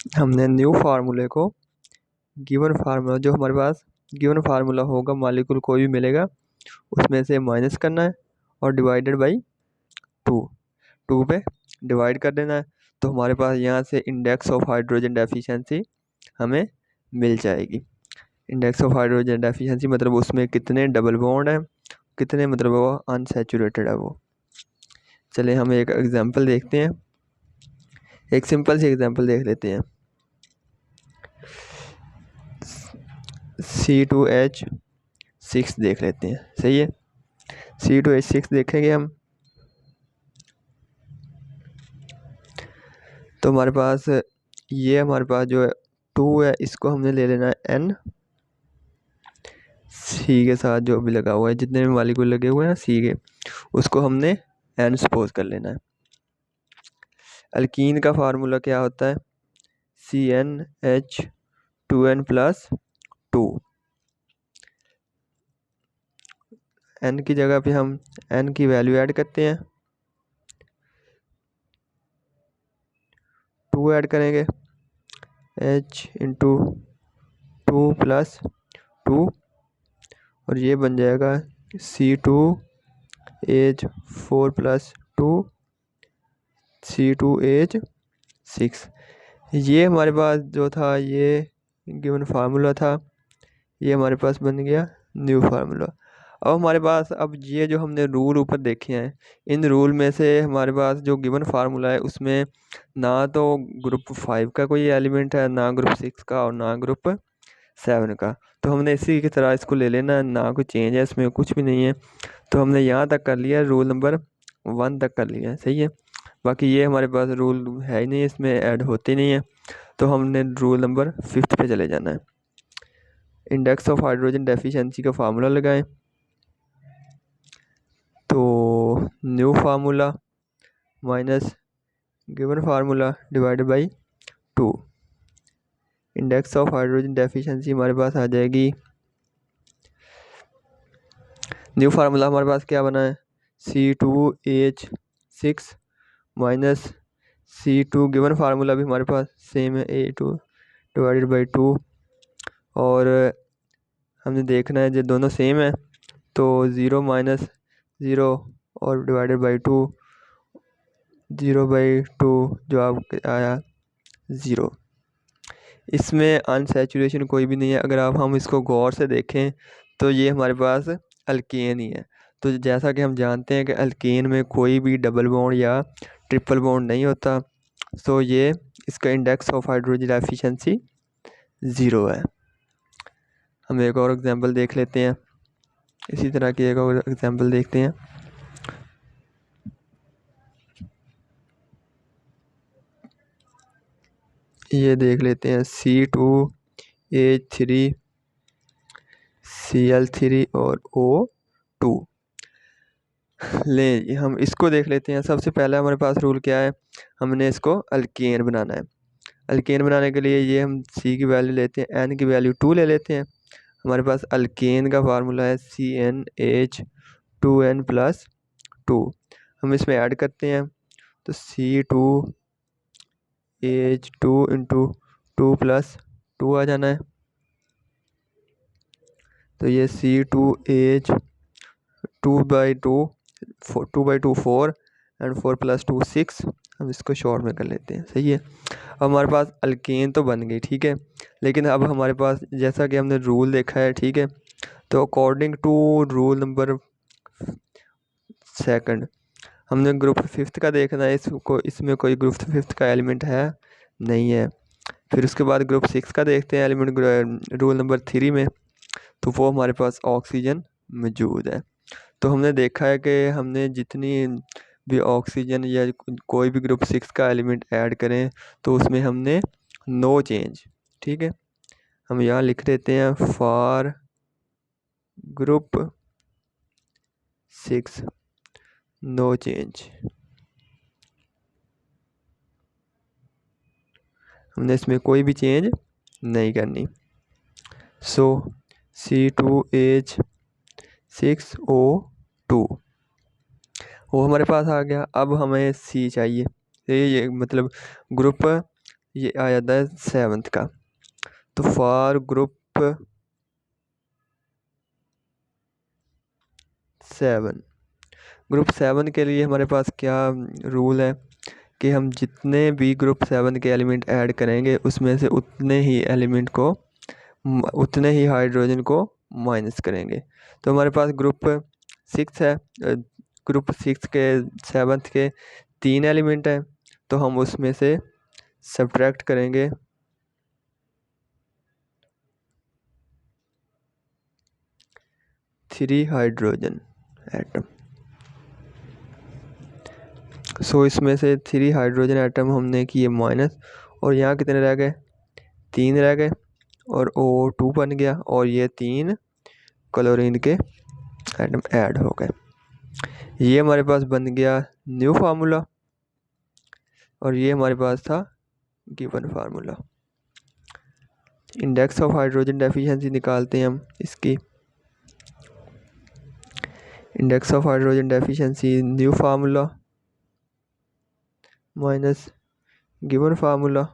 हमने न्यू फार्मूले को गिवन फार्मूला, जो हमारे पास गिवन फार्मूला होगा, मॉलिक्यूल कोई भी मिलेगा उसमें से माइनस करना है और डिवाइडेड बाई 2, 2 पे डिवाइड कर देना है। तो हमारे पास यहाँ से इंडेक्स ऑफ हाइड्रोजन डेफिशिएंसी हमें मिल जाएगी। इंडेक्स ऑफ हाइड्रोजन डेफिशिएंसी मतलब उसमें कितने डबल बॉन्ड हैं, कितने मतलब वो अनसैचुरेटेड है वो। चलिए हम एक एग्जांपल देखते हैं, एक सिंपल सी एग्जांपल देख लेते हैं। C2H6 देख लेते हैं, सही है। C2H6 देखेंगे हम तो हमारे पास ये हमारे पास जो है 2 है, इसको हमने ले लेना है N, C के साथ जो भी लगा हुआ है, जितने भी मॉलिक्यूल लगे हुए हैं C के, उसको हमने N सपोज कर लेना है। अल्कीन का फार्मूला क्या होता है, CnH2n+2। N की जगह पे हम N की वैल्यू ऐड करते हैं, 2 ऐड करेंगे, H इंटू 2+2 और ये बन जाएगा C2H4+2 C2H6। ये हमारे पास जो था ये गिवन फार्मूला था, ये हमारे पास बन गया न्यू फार्मूला। अब हमारे पास अब ये जो हमने रूल ऊपर देखे हैं, इन रूल में से हमारे पास जो गिवन फार्मूला है उसमें ना तो ग्रुप 5 का कोई एलिमेंट है, ना ग्रुप 6 का और ना ग्रुप 7 का। तो हमने इसी की तरह इसको ले लेना, ना कोई चेंज है इसमें, कुछ भी नहीं है। तो हमने यहाँ तक कर लिया, रूल नंबर 1 तक कर लिया है, सही है। बाकी ये हमारे पास रूल है ही नहीं, इसमें ऐड होते नहीं है। तो हमने रूल नंबर 5 पे चले जाना है। इंडेक्स ऑफ हाइड्रोजन डेफिशिएंसी का फार्मूला लगाएं, तो new formula minus given formula divided by 2। Index of hydrogen deficiency हमारे पास आ जाएगी, न्यू फार्मूला हमारे पास क्या बना है, C2H6 minus C2, given formula भी हमारे पास सेम है, A2 डिवाइडेड बाई 2। और हमने देखना है जो दोनों सेम है, तो 0 माइनस 0 और डिवाइडेड बाई 2, 0/2 जो आप आया 0। इसमें अनसैचुरेशन कोई भी नहीं है। अगर हम इसको गौर से देखें तो ये हमारे पास अल्केन ही है। तो जैसा कि हम जानते हैं कि अल्केन में कोई भी डबल बॉन्ड या ट्रिपल बॉन्ड नहीं होता, तो ये इसका इंडेक्स ऑफ हाइड्रोजन एफिशिएंसी 0 है। हम एक और एग्जांपल देख लेते हैं, इसी तरह की एक और एग्जांपल देखते हैं। ये देख लेते हैं C2H3 Cl3 और O2 ले, हम इसको देख लेते हैं। सबसे पहले हमारे पास रूल क्या है, हमने इसको अल्केन बनाना है। अल्केन बनाने के लिए ये हम C की वैल्यू लेते हैं, N की वैल्यू 2 ले लेते हैं। हमारे पास अल्केन का फार्मूला है CnH2n+2। हम इसमें ऐड करते हैं तो C2H2 इंटू 2+2 आ जाना है। तो ये C2H 2/2 2/2 4 एंड 4+2 6। हम इसको शॉर्ट में कर लेते हैं, सही है। अब हमारे पास अल्केन तो बन गई, ठीक है। लेकिन अब हमारे पास जैसा कि हमने रूल देखा है, ठीक है, तो अकॉर्डिंग टू रूल नंबर 2 हमने ग्रुप 5 का देखना है, इसको इसमें कोई ग्रुप 5 का एलिमेंट है नहीं है। फिर उसके बाद ग्रुप 6 का देखते हैं एलिमेंट रूल नंबर 3 में, तो वो हमारे पास ऑक्सीजन मौजूद है। तो हमने देखा है कि हमने जितनी भी ऑक्सीजन या कोई भी ग्रुप 6 का एलिमेंट ऐड करें तो उसमें हमने नो चेंज, ठीक है, हम यहाँ लिख देते हैं फॉर ग्रुप 6 नो चेंज। हमने इसमें कोई भी चेंज नहीं करनी। सो C2H6O2 वो हमारे पास आ गया। अब हमें C चाहिए, ये मतलब ग्रुप ये आ जाता है 7th का। तो फॉर ग्रुप 7, ग्रुप 7 के लिए हमारे पास क्या रूल है कि हम जितने भी ग्रुप 7 के एलिमेंट ऐड करेंगे उसमें से उतने ही हाइड्रोजन को माइनस करेंगे। तो हमारे पास ग्रुप 6 है, ग्रुप 6 के 7th के 3 एलिमेंट हैं, तो हम उसमें से सब्ट्रैक्ट करेंगे 3 हाइड्रोजन एटम। सो इसमें से 3 हाइड्रोजन एटम हमने किए माइनस, और यहाँ कितने रह गए, 3 रह गए, और O2 बन गया, और ये 3 क्लोरीन के एटम ऐड हो गए। ये हमारे पास बन गया न्यू फार्मूला, और ये हमारे पास था given formula. Index of hydrogen deficiency निकालते हैं हम इसकी। Index of hydrogen deficiency new formula minus given formula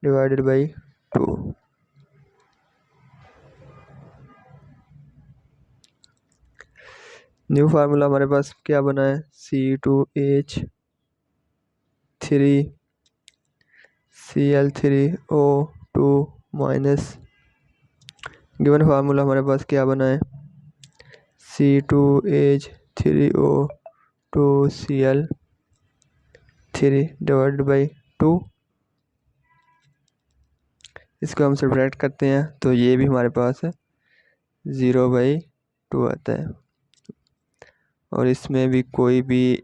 divided by 2। New formula हमारे पास क्या बना है, C2H3Cl3O2 माइनस गिवन फार्मूला हमारे पास क्या बना है, C2H3O2Cl3 डिवाइडेड बाई 2। इसको हम सब्ट्रैक्ट करते हैं तो ये भी हमारे पास 0/2 आता है, और इसमें भी कोई भी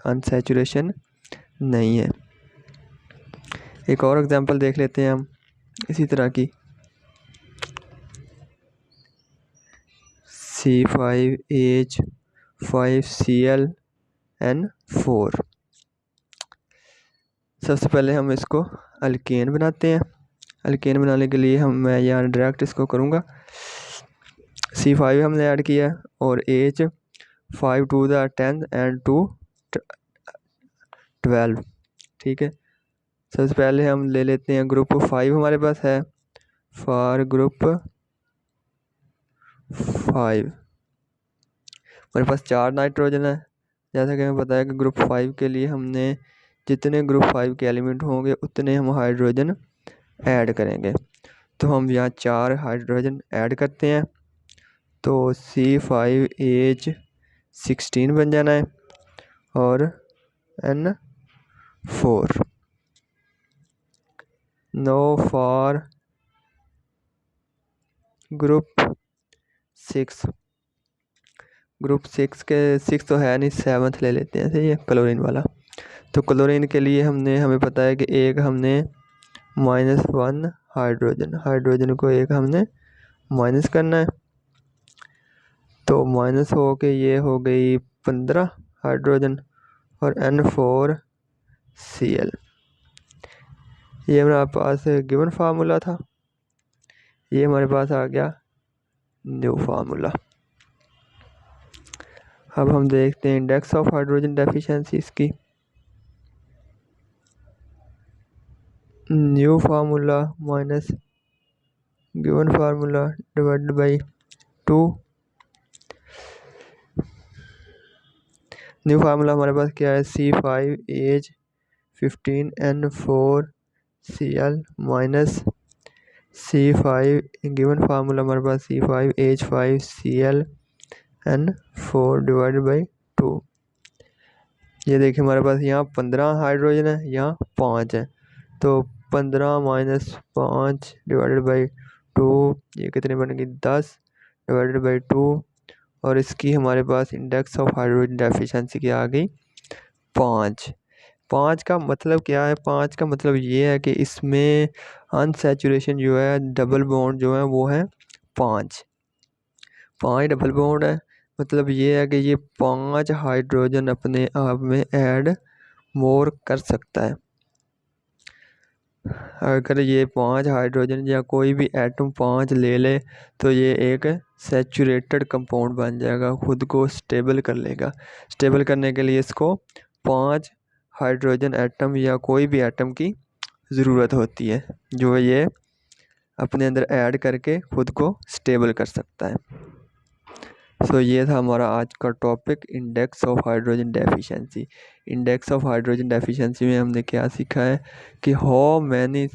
अनसैचुरेशन नहीं है। एक और एग्जांपल देख लेते हैं हम इसी तरह की। C5H5ClN4। सबसे पहले हम इसको अल्केन बनाते हैं। अल्केन बनाने के लिए मैं यहाँ डायरेक्ट इसको करूँगा। C5 हमने ऐड किया और H 5 2 10 एंड 2 12। ठीक है, सबसे पहले हम ले लेते हैं ग्रुप 5 हमारे पास है। फॉर ग्रुप 5 हमारे पास 4 नाइट्रोजन है। जैसा कि हमें बताया कि ग्रुप 5 के लिए हमने जितने ग्रुप 5 के एलिमेंट होंगे उतने हम हाइड्रोजन ऐड करेंगे। तो हम यहाँ 4 हाइड्रोजन ऐड करते हैं, तो C5H16 बन जाना है और N4। Know for group 6, group 6 के 6 तो है नहीं, 7th ले लेते हैं, सही है, क्लोरीन वाला। तो क्लोरीन के लिए हमें पता है कि एक हमने -1 हाइड्रोजन को एक हमने माइनस करना है, तो माइनस हो के ये हो गई 15 हाइड्रोजन और N4Cl। ये हमारे पास गिवन फार्मूला था, ये हमारे पास आ गया न्यू फार्मूला। अब हम देखते हैं इंडेक्स ऑफ हाइड्रोजन डेफिशिएंसी इसकी। New formula minus given formula divided by 2। New formula हमारे पास क्या है, C5H15N4Cl minus C5 given formula हमारे पास C5H5Cl डिवाइडेड बाई 2। ये देखिए हमारे पास यहाँ 15 हाइड्रोजन है, यहाँ 5 है, तो 15 माइनस 5 डिवाइडेड बाई 2, ये कितने बनेगी 10 डिवाइडेड बाई 2, और इसकी हमारे पास इंडेक्स ऑफ हाइड्रोजन डेफिशिएंसी क्या आ गई 5। 5 का मतलब क्या है, 5 का मतलब ये है कि इसमें अनसैचुरेशन जो है, डबल बॉन्ड जो है वो है 5 डबल बॉन्ड है। मतलब ये है कि ये 5 हाइड्रोजन अपने आप में ऐड मोर कर सकता है। अगर ये 5 हाइड्रोजन या कोई भी एटम 5 ले ले तो ये एक सैचुरेटेड कंपाउंड बन जाएगा, खुद को स्टेबल कर लेगा। स्टेबल करने के लिए इसको 5 हाइड्रोजन एटम या कोई भी एटम की ज़रूरत होती है जो ये अपने अंदर ऐड करके खुद को स्टेबल कर सकता है। सो ये था हमारा आज का topic, index of hydrogen deficiency. Index of hydrogen deficiency में हमने क्या सीखा है कि हाउ मैनी